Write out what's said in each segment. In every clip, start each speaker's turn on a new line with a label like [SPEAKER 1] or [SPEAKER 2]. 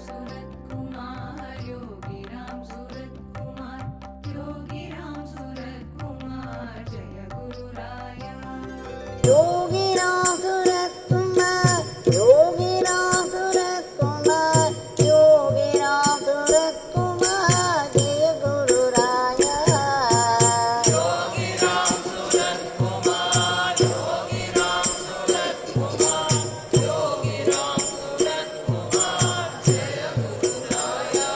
[SPEAKER 1] Ramsuratkumar, Yogi Ramsuratkumar, Yogi Ramsuratkumar, Jaya Guru Raya.
[SPEAKER 2] Yogi Ramsuratkumar, Yogi Ramsuratkumar, Yogi Ramsuratkumar, Jaya Guru Raya.
[SPEAKER 1] Yogi Ramsuratkumar, Yogi Ramsuratkumar, Yogi Ramsuratkumar, Jaya Guru Raya.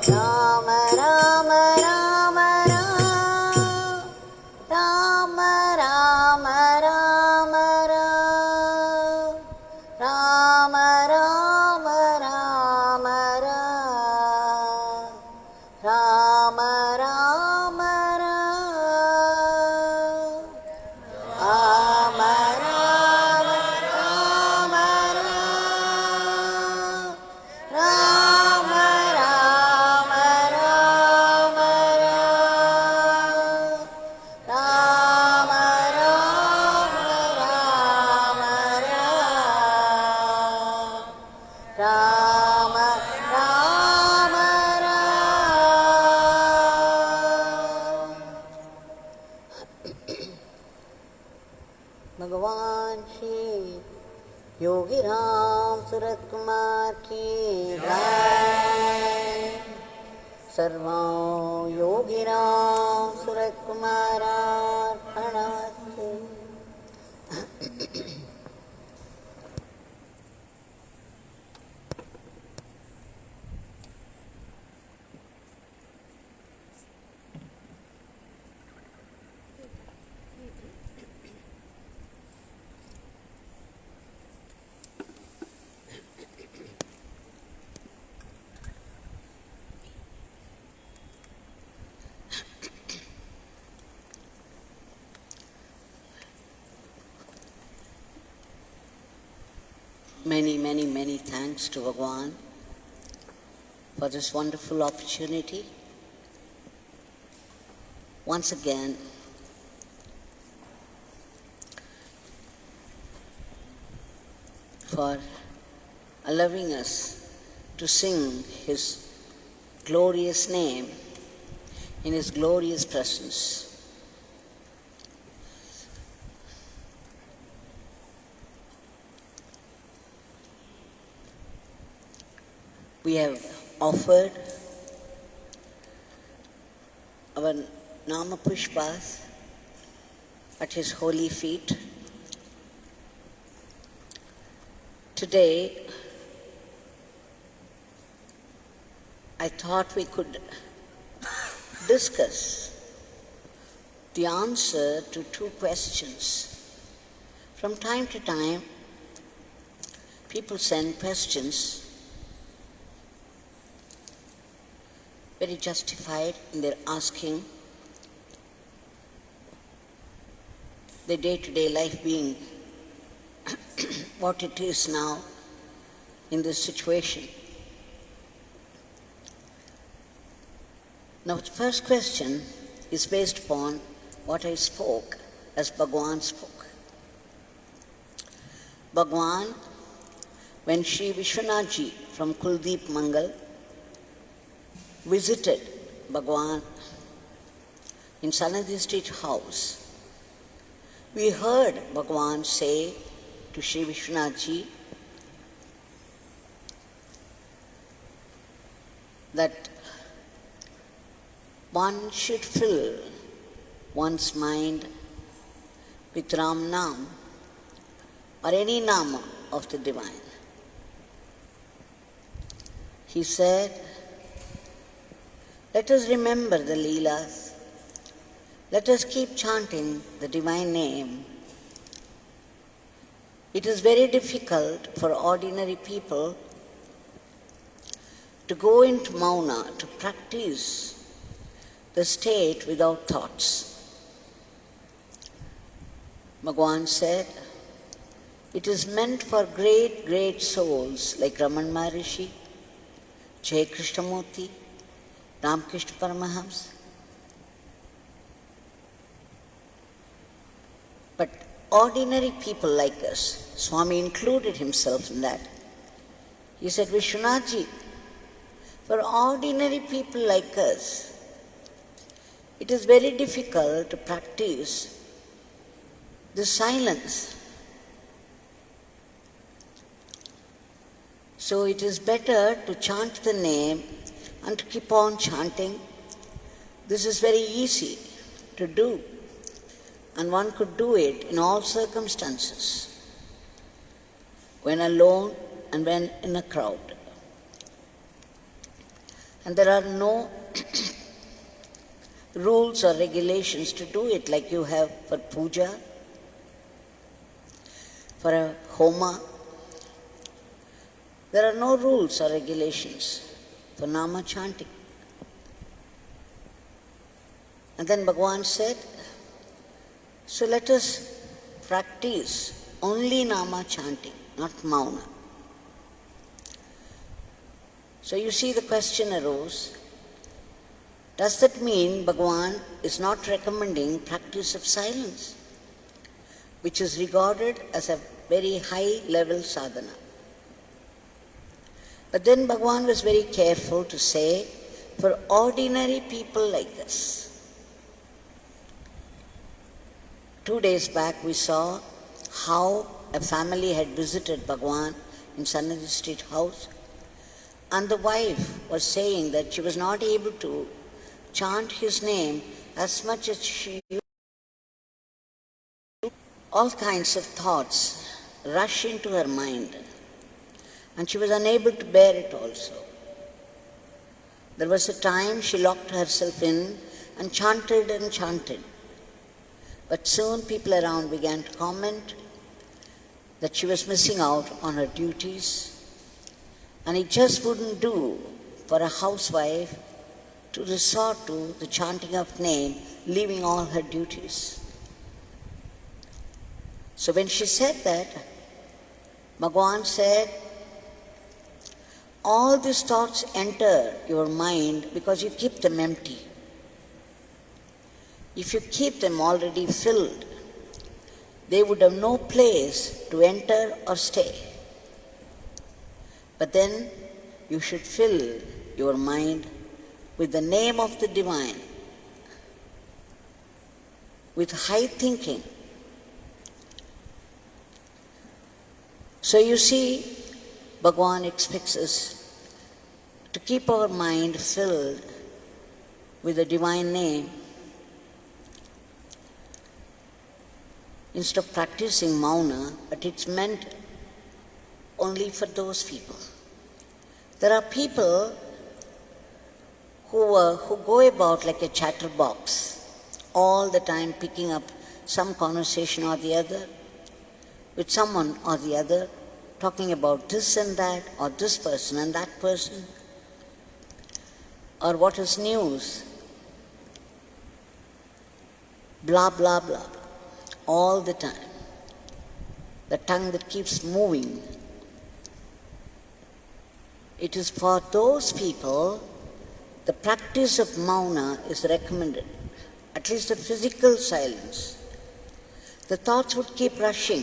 [SPEAKER 2] Rama Rama Rama Rama Rama Rama Rama Rama Rama Rama Rama भगवान श्री योगी राम सूरत कुमार की जय। सर्वं Yogi Ram Surat कुमारार्पणमस्तु। Many thanks to Bhagwan for this wonderful opportunity. Once again, for allowing us to sing His glorious name in His glorious presence. We have offered our Nama Pushpas at His holy feet. Today, I thought we could discuss the answer to two questions. From time to time, people send questions very justified in their asking, their day-to-day life being what it is now in this situation. Now, the first question is based upon what I spoke as Bhagwan spoke. Bhagwan, when Sri Vishwanathji from Kuldeep Mangal visited Bhagwan in Sanadi Street House, we heard Bhagwan say to Sri Vishwanathji that one should fill one's mind with Ram Nam or any Nama of the Divine. He said, let us remember the Leelas. Let us keep chanting the divine name. It is very difficult for ordinary people to go into Mauna, to practice the state without thoughts. Bhagwan said, it is meant for great souls like Raman Maharishi, Jai Krishnamurti, Ramkrishna Paramahams. But ordinary people like us, Swami included himself in that. He said, Vishwanathji, for ordinary people like us, it is very difficult to practice the silence. So it is better to chant the name and to keep on chanting. This is very easy to do, and one could do it in all circumstances, when alone and when in a crowd. And there are no rules or regulations to do it like you have for puja, for a homa. There are no rules or regulations for Nama chanting. And then Bhagwan said, so let us practice only Nama chanting, not Mauna. So you see the question arose, does that mean Bhagwan is not recommending practice of silence, which is regarded as a very high level sadhana? But then Bhagwan was very careful to say, for ordinary people like us. 2 days back we saw how a family had visited Bhagwan in Sannadhi Street House, and the wife was saying that she was not able to chant his name as much as she used. All kinds of thoughts rush into her mind, and she was unable to bear it also. There was a time she locked herself in and chanted and chanted. But soon people around began to comment that she was missing out on her duties, and it just wouldn't do for a housewife to resort to the chanting of name, leaving all her duties. So when she said that, Bhagwan said, all these thoughts enter your mind because you keep them empty. If you keep them already filled, they would have no place to enter or stay. But then you should fill your mind with the name of the Divine, with high thinking. So you see, Bhagwan expects us to keep our mind filled with the Divine name. Instead of practicing Mauna, but it's meant only for those people. There are people who go about like a chatterbox, all the time picking up some conversation or the other, with someone or the other, talking about this and that, or this person and that person, or what is news, blah, blah, blah, all the time. The tongue that keeps moving. It is for those people the practice of Mauna is recommended, at least the physical silence. The thoughts would keep rushing.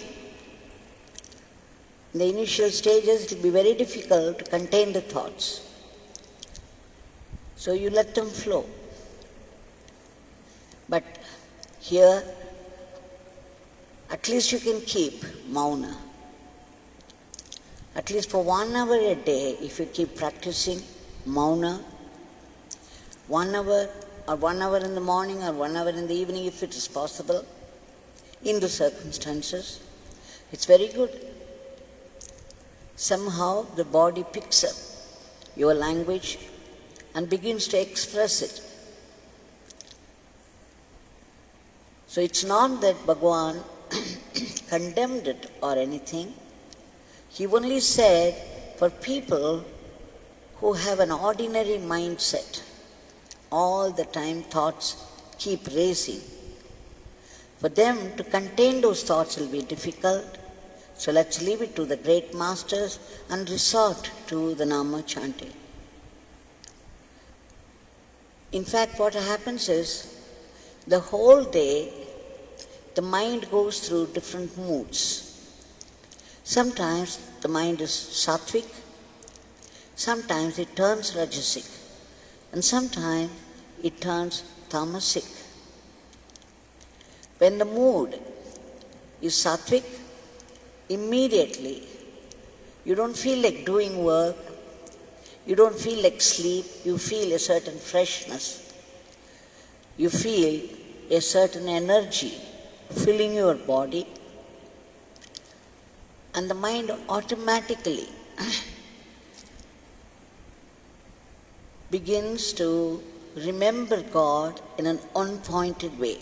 [SPEAKER 2] In the initial stages, it will be very difficult to contain the thoughts. So you let them flow. But here, at least you can keep Mauna. At least for 1 hour a day, if you keep practicing Mauna, 1 hour or 1 hour in the morning or 1 hour in the evening, if it is possible, in the circumstances, it's very good. Somehow the body picks up your language and begins to express it. So it's not that Bhagwan condemned it or anything. He only said for people who have an ordinary mindset, all the time thoughts keep racing. For them to contain those thoughts will be difficult. So let's leave it to the great masters and resort to the Nama chanting. In fact, what happens is, the whole day, the mind goes through different moods. Sometimes the mind is sattvic, Sometimes it turns rajasic, and sometimes it turns tamasic. When the mood is sattvic, immediately you don't feel like doing work, you don't feel like sleep, you feel a certain freshness, you feel a certain energy filling your body, and the mind automatically begins to remember God in an unpointed way.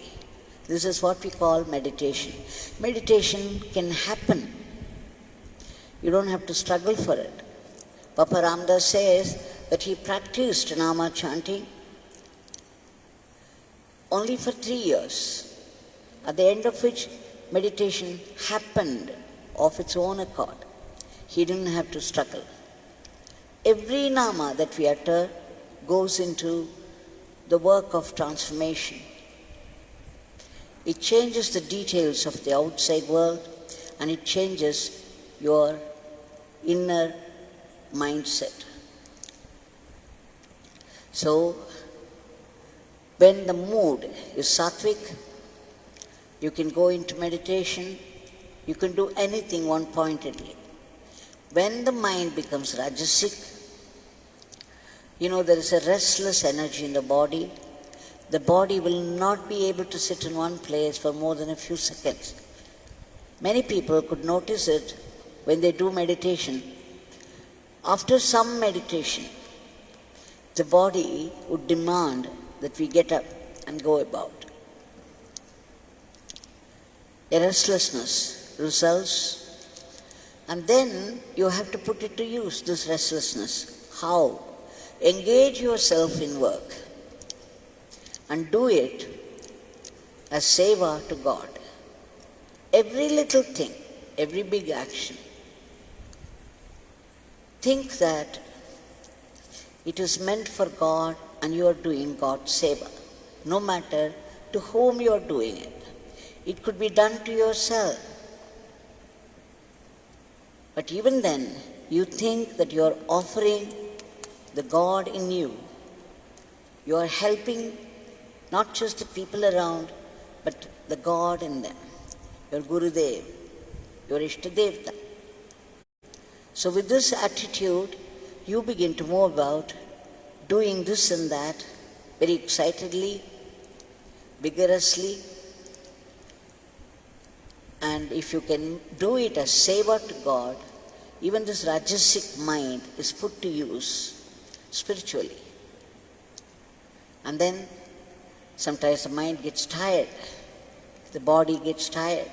[SPEAKER 2] This is what we call meditation. Meditation can happen. You don't have to struggle for it. Papa Ramdas says that he practiced Nama Chanting only for 3 years, at the end of which meditation happened of its own accord. He didn't have to struggle. Every Nama that we utter goes into the work of transformation. It changes the details of the outside world, and it changes your inner mindset. So, when the mood is sattvic, you can go into meditation, you can do anything one-pointedly. When the mind becomes rajasic, there is a restless energy in the body. The body will not be able to sit in one place for more than a few seconds. Many people could notice it when they do meditation. After some meditation, the body would demand that we get up and go about. A restlessness results, and then you have to put it to use, this restlessness. How? Engage yourself in work and do it as seva to God. Every little thing, every big action, think that it is meant for God and you are doing God's seva, no matter to whom you are doing it. It could be done to yourself. But even then, you think that you are offering the God in you. You are helping not just the people around, but the God in them, your Gurudev, your Ishtadevta. So with this attitude, you begin to move about doing this and that very excitedly, vigorously, and if you can do it as seva to God, even this rajasic mind is put to use spiritually. And then sometimes the mind gets tired, the body gets tired,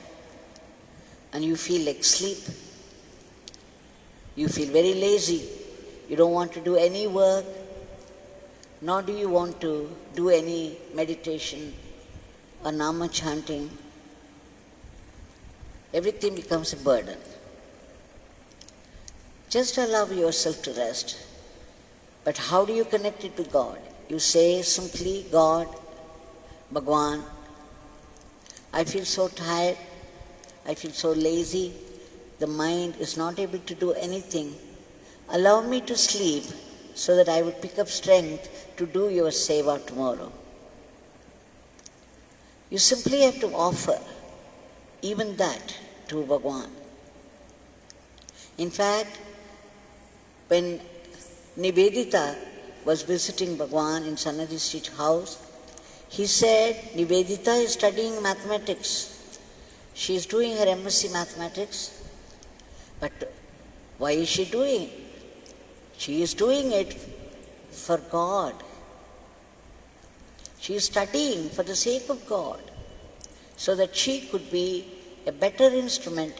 [SPEAKER 2] and you feel like sleep. You feel very lazy. You don't want to do any work, nor do you want to do any meditation or Nama chanting. Everything becomes a burden. Just allow yourself to rest. But how do you connect it to God? You say simply, God, Bhagwan, I feel so tired, I feel so lazy, the mind is not able to do anything. Allow me to sleep so that I would pick up strength to do your seva tomorrow. You simply have to offer even that to Bhagwan. In fact, when Nivedita was visiting Bhagwan in Sanadi Street house, he said, Nivedita is studying mathematics. She is doing her MSc mathematics. But why is she doing it? She is doing it for God. She is studying for the sake of God, so that she could be a better instrument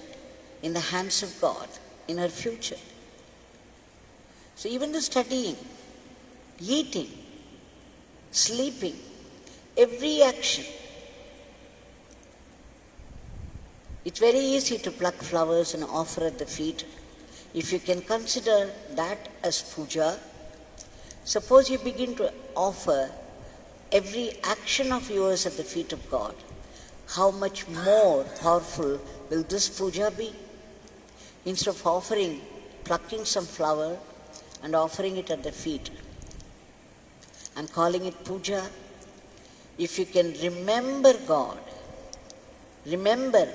[SPEAKER 2] in the hands of God in her future. So even the studying, eating, sleeping, every action, it's very easy to pluck flowers and offer at the feet. If you can consider that as puja, suppose you begin to offer every action of yours at the feet of God. How much more powerful will this puja be? Instead of offering, plucking some flower and offering it at the feet and calling it puja. If you can remember God, remember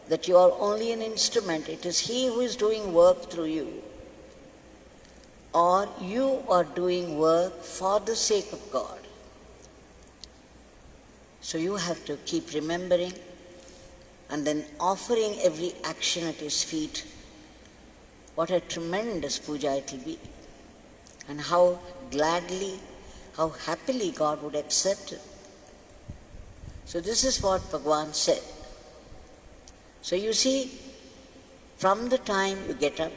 [SPEAKER 2] that you are only an instrument, it is He who is doing work through you, or you are doing work for the sake of God. So you have to keep remembering and then offering every action at His feet. What a tremendous puja it will be, and how gladly, how happily God would accept it. So this is what Bhagwan said. So you see, from the time you get up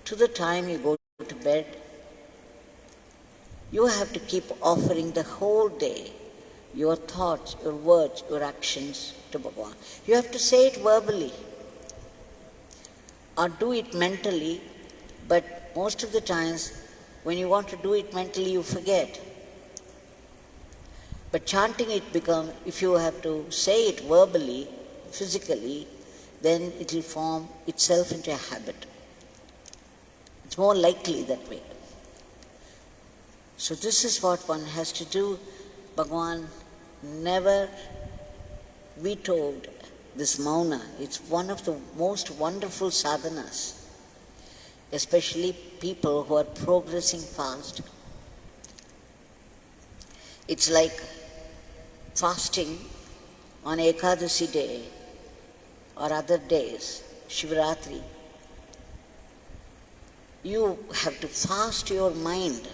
[SPEAKER 2] to the time you go to bed, you have to keep offering the whole day your thoughts, your words, your actions to Bhagwan. You have to say it verbally or do it mentally, but most of the times when you want to do it mentally, you forget. But chanting it becomes, if you have to say it verbally, physically, then it will form itself into a habit. It's more likely that way. So this is what one has to do. Bhagwan never vetoed this mauna. It's one of the most wonderful sadhanas, especially people who are progressing fast. It's like fasting on Ekadasi day or other days, Shivaratri. You have to fast your mind.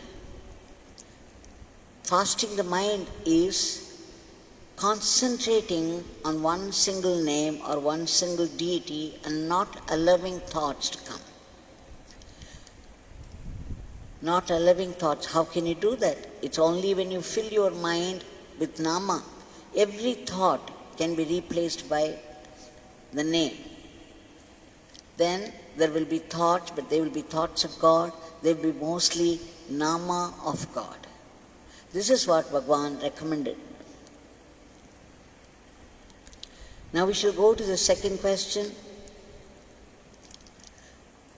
[SPEAKER 2] Fasting the mind is concentrating on one single name or one single deity and not allowing thoughts to come. Not allowing thoughts. How can you do that? It's only when you fill your mind with nama. Every thought can be replaced by the name. Then there will be thoughts, but they will be thoughts of God. They will be mostly nama of God. This is what Bhagwan recommended. Now we shall go to the second question.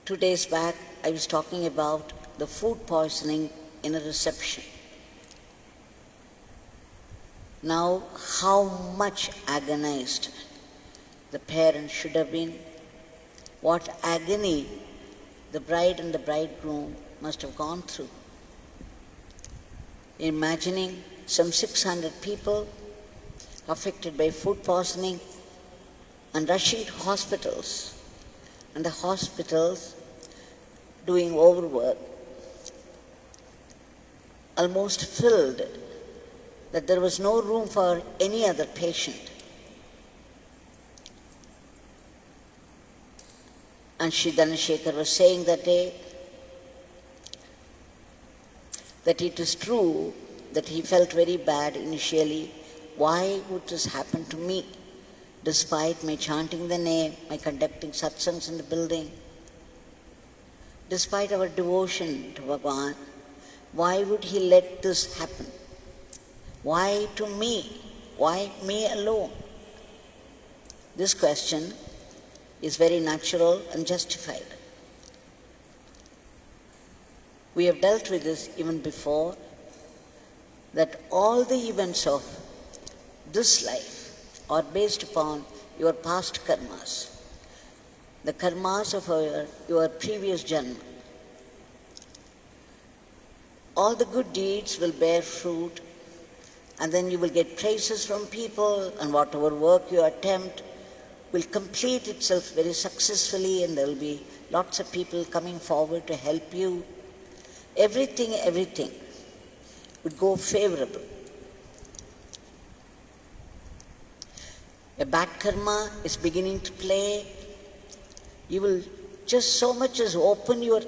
[SPEAKER 2] 2 days back, I was talking about the food poisoning in a reception. Now, how much agonized the parents should have been, what agony the bride and the bridegroom must have gone through. Imagining some 600 people affected by food poisoning and rushing to hospitals, and the hospitals doing overwork, almost filled, that there was no room for any other patient. And Sri Dhanashekar was saying that day that it is true that he felt very bad initially. Why would this happen to me? Despite my chanting the name, my conducting satsangs in the building, despite our devotion to Bhagwan, why would he let this happen? Why to me? Why me alone? This question is very natural and justified. We have dealt with this even before, that all the events of this life are based upon your past karmas, the karmas of your previous janma. All the good deeds will bear fruit, and then you will get praises from people, and whatever work you attempt will complete itself very successfully, and there will be lots of people coming forward to help you. Everything would go favorable. A bad karma is beginning to play. You will just so much as open your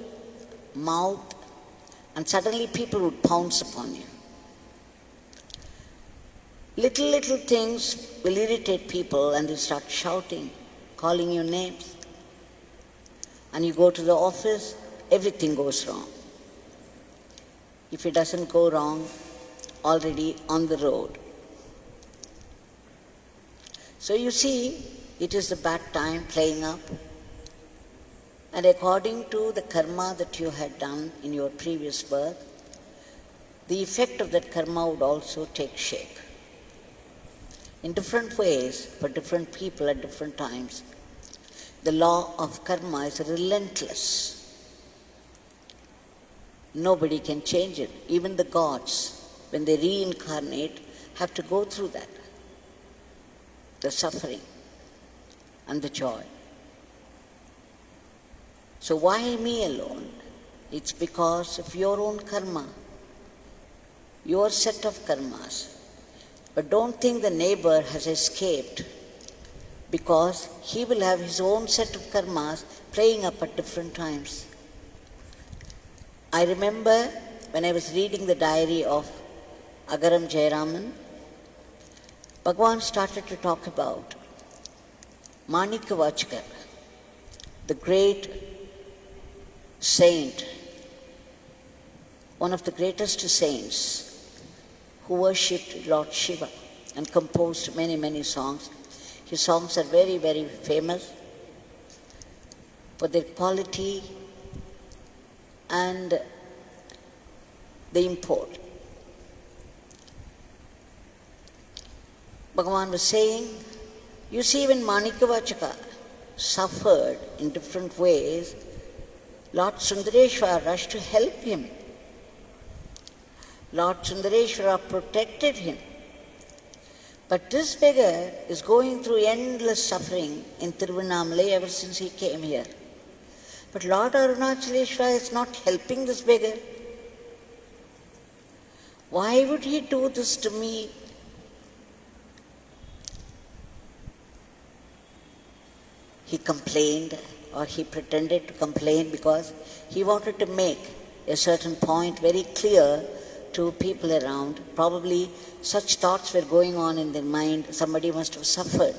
[SPEAKER 2] mouth and suddenly people would pounce upon you. Little things will irritate people and they start shouting, calling you names. And you go to the office, everything goes wrong. If it doesn't go wrong, already on the road. So you see, it is the bad time playing up. And according to the karma that you had done in your previous birth, the effect of that karma would also take shape. In different ways, for different people at different times, the law of karma is relentless. Nobody can change it. Even the gods, when they reincarnate, have to go through that. The suffering and the joy. So why me alone? It's because of your own karma, your set of karmas. But don't think the neighbor has escaped, because he will have his own set of karmas playing up at different times. I remember when I was reading the diary of Agaram Jayaraman, Bhagwan started to talk about Manikavachkar, the great saint, one of the greatest saints who worshipped Lord Shiva and composed many, many songs. His songs are very, very famous for their quality and the import. Bhagavan was saying, you see, when Manikavachaka suffered in different ways, Lord Sundareshwara rushed to help him. Lord Sundareshwara protected him. But this beggar is going through endless suffering in Tiruvannamalai ever since he came here. But Lord Arunachaleshwara is not helping this beggar. Why would he do this to me? He complained, or he pretended to complain, because he wanted to make a certain point very clear to people around. Probably such thoughts were going on in their mind. Somebody must have suffered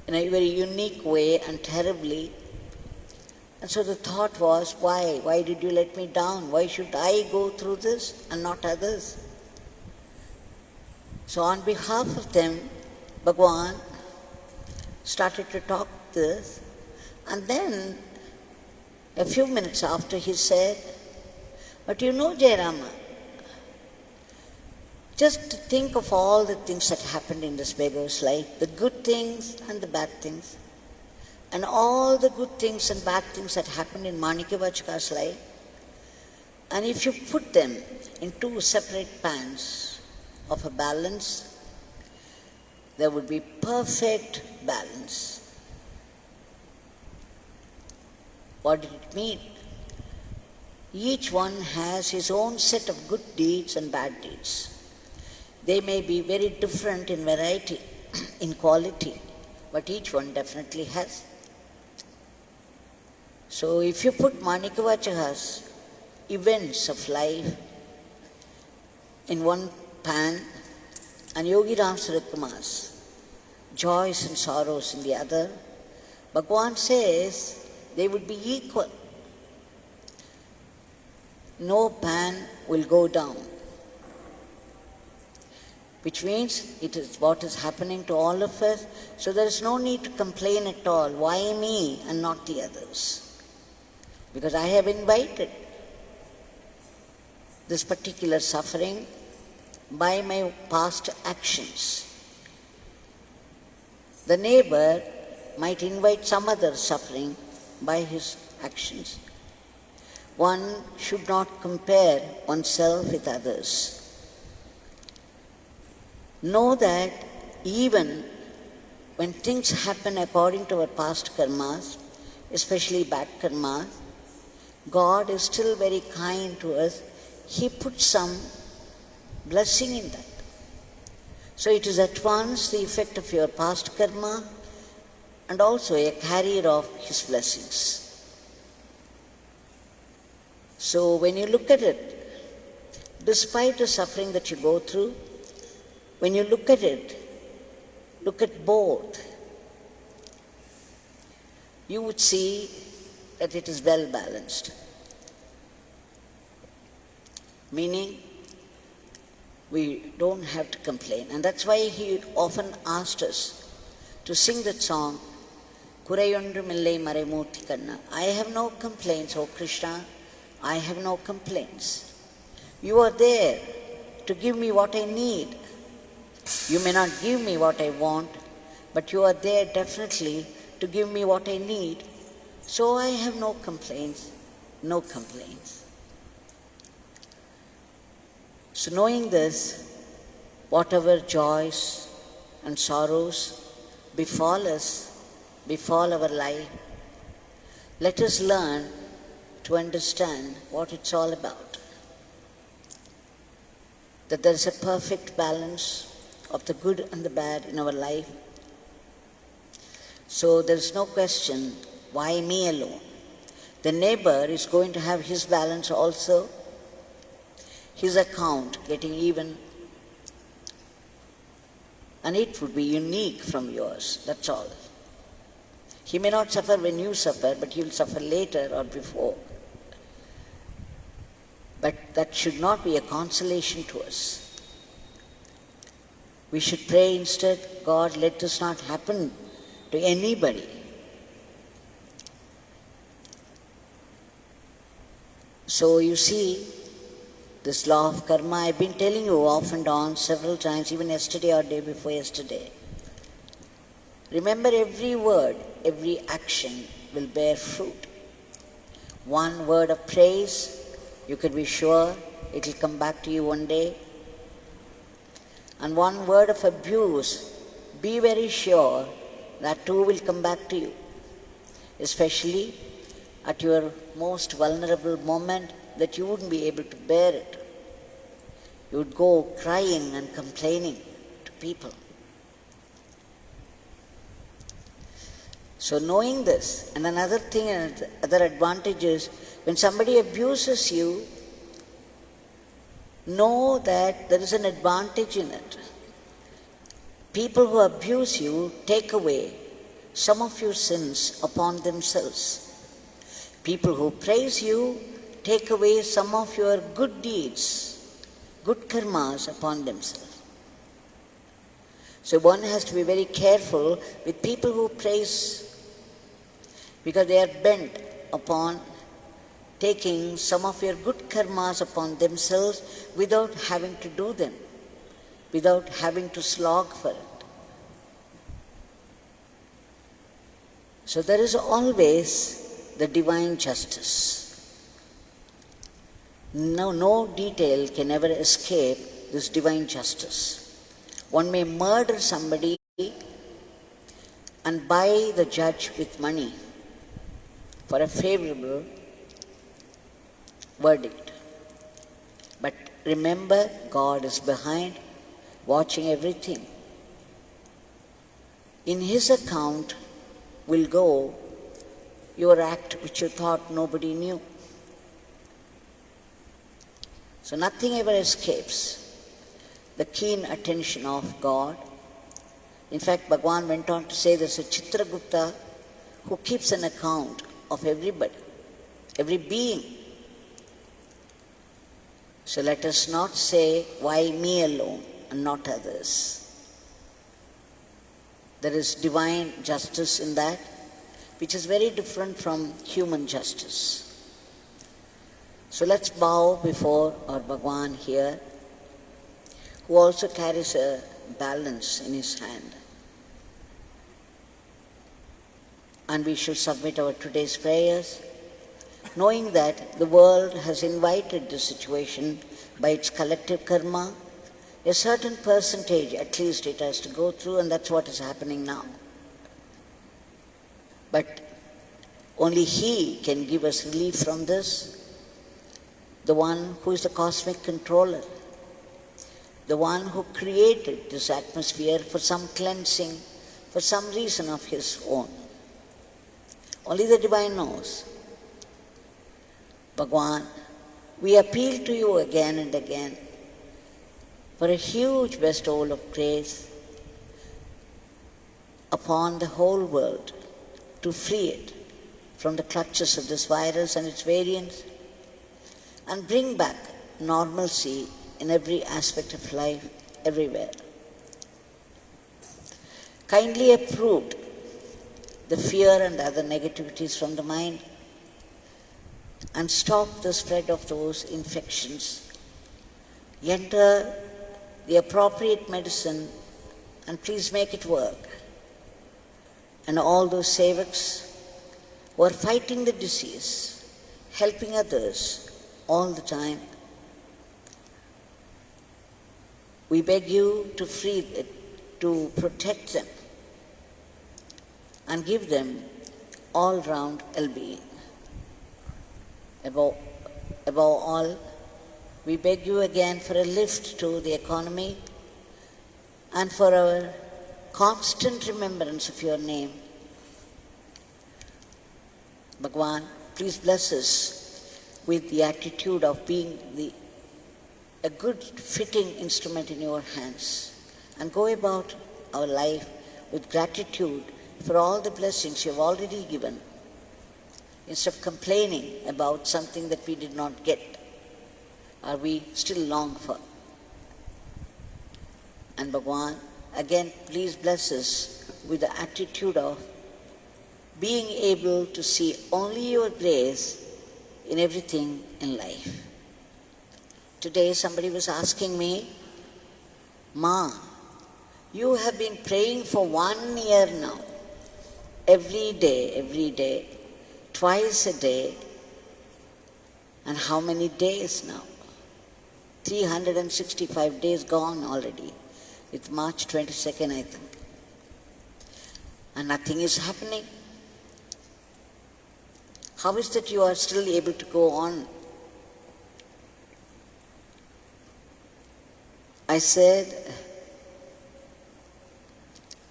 [SPEAKER 2] in a very unique way and terribly. And so the thought was, why? Why did you let me down? Why should I go through this and not others? So on behalf of them, Bhagwan started to talk this, and then a few minutes after he said, but you know, Jayarama, just think of all the things that happened in this beggar's life, the good things and the bad things, and all the good things and bad things that happened in Manikavachka's life, and if you put them in two separate pans of a balance, there would be perfect balance. What did it mean? Each one has his own set of good deeds and bad deeds. They may be very different in variety, in quality, but each one definitely has. So if you put Manikavachaka's events of life in one pan and Yogi Ramsuratkumar's joys and sorrows in the other, Bhagwan says they would be equal. No pan will go down, which means it is what is happening to all of us. So there is no need to complain at all. Why me and not the others? Because I have invited this particular suffering by my past actions. The neighbor might invite some other suffering by his actions. One should not compare oneself with others. Know that even when things happen according to our past karmas, especially bad karmas, God is still very kind to us. He puts some blessing in that. So it is at once the effect of your past karma and also a carrier of His blessings. So when you look at it, despite the suffering that you go through, when you look at it, look at both, you would see that it is well balanced. Meaning, we don't have to complain. And that's why he often asked us to sing that song, Kurayondrumillai Maraimurthy Kanna. I have no complaints, O Krishna. I have no complaints. You are there to give me what I need. You may not give me what I want, but you are there definitely to give me what I need. So I have no complaints, no complaints. So knowing this, whatever joys and sorrows befall us, befall our life, let us learn to understand what it's all about. That there is a perfect balance of the good and the bad in our life. So there is no question, why me alone? The neighbor is going to have his balance also, his account getting even, and it would be unique from yours, that's all. He may not suffer when you suffer, but he will suffer later or before. But that should not be a consolation to us. We should pray instead, God, let this not happen to anybody. So you see, this law of karma, I've been telling you off and on several times, even yesterday or day before yesterday. Remember, every word, every action will bear fruit. One word of praise, you can be sure it will come back to you one day. And one word of abuse, be very sure that too will come back to you, especially at your most vulnerable moment that you wouldn't be able to bear it. You would go crying and complaining to people. So knowing this, and another thing, other advantage is, when somebody abuses you, know that there is an advantage in it. People who abuse you take away some of your sins upon themselves. People who praise you take away some of your good deeds, good karmas upon themselves. So one has to be very careful with people who praise, because they are bent upon taking some of your good karmas upon themselves without having to do them, without having to slog for it. So there is always the divine justice. No detail can ever escape this divine justice. One may murder somebody and buy the judge with money for a favorable verdict. But remember, God is behind, watching everything. In His account will go your act which you thought nobody knew. So nothing ever escapes the keen attention of God. In fact, Bhagwan went on to say there's a Chitragupta who keeps an account of everybody, every being. So let us not say, why me alone and not others? There is divine justice in that, which is very different from human justice. So let's bow before our Bhagwan here, who also carries a balance in his hand. And we should submit our today's prayers, knowing that the world has invited this situation by its collective karma. A certain percentage, at least, it has to go through, and that's what is happening now. But only He can give us relief from this, the one who is the cosmic controller, the one who created this atmosphere for some cleansing, for some reason of His own. Only the Divine knows. Bhagwan, we appeal to you again and again for a huge bestowal of grace upon the whole world to free it from the clutches of this virus and its variants and bring back normalcy in every aspect of life, everywhere. Kindly approved the fear and other negativities from the mind and stop the spread of those infections. Enter the appropriate medicine and please make it work. And all those sevaks who are fighting the disease, helping others all the time, we beg you to free it, to protect them and give them all-round well-being. Above all, we beg you again for a lift to the economy and for our constant remembrance of your name. Bhagwan, please bless us with the attitude of being a good fitting instrument in your hands and go about our life with gratitude for all the blessings you have already given, instead of complaining about something that we did not get or we still long for. And Bhagwan, again, please bless us with the attitude of being able to see only your grace in everything in life. Today somebody was asking me, Ma, you have been praying for 1 year now, every day, twice a day, and how many days now? 365 days gone already. It's March 22nd, I think. And nothing is happening. How is that you are still able to go on? I said,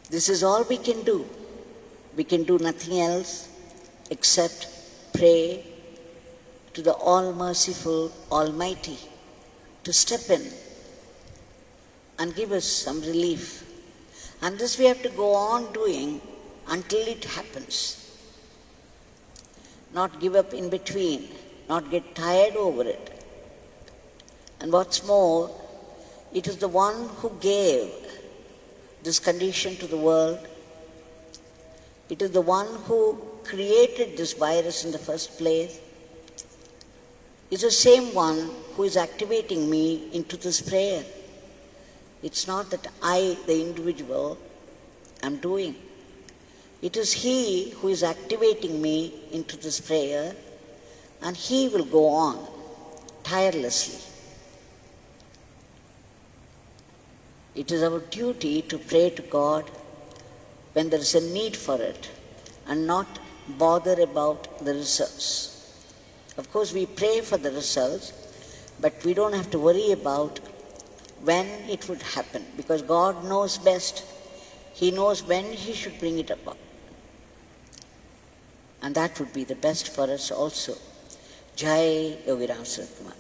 [SPEAKER 2] this is all we can do. We can do nothing else except pray to the all-merciful Almighty to step in and give us some relief. And this we have to go on doing until it happens. Not give up in between, not get tired over it. And what's more, it is the one who gave this condition to the world. It is the one who created this virus in the first place. It's the same one who is activating me into this prayer. It's not that I, the individual, am doing. It is He who is activating me into this prayer, and He will go on tirelessly. It is our duty to pray to God when there is a need for it and not bother about the results. Of course, we pray for the results, but we don't have to worry about when it would happen, because God knows best. He knows when He should bring it about. And that would be the best for us also. Jai Yogi Ramsuratkumar.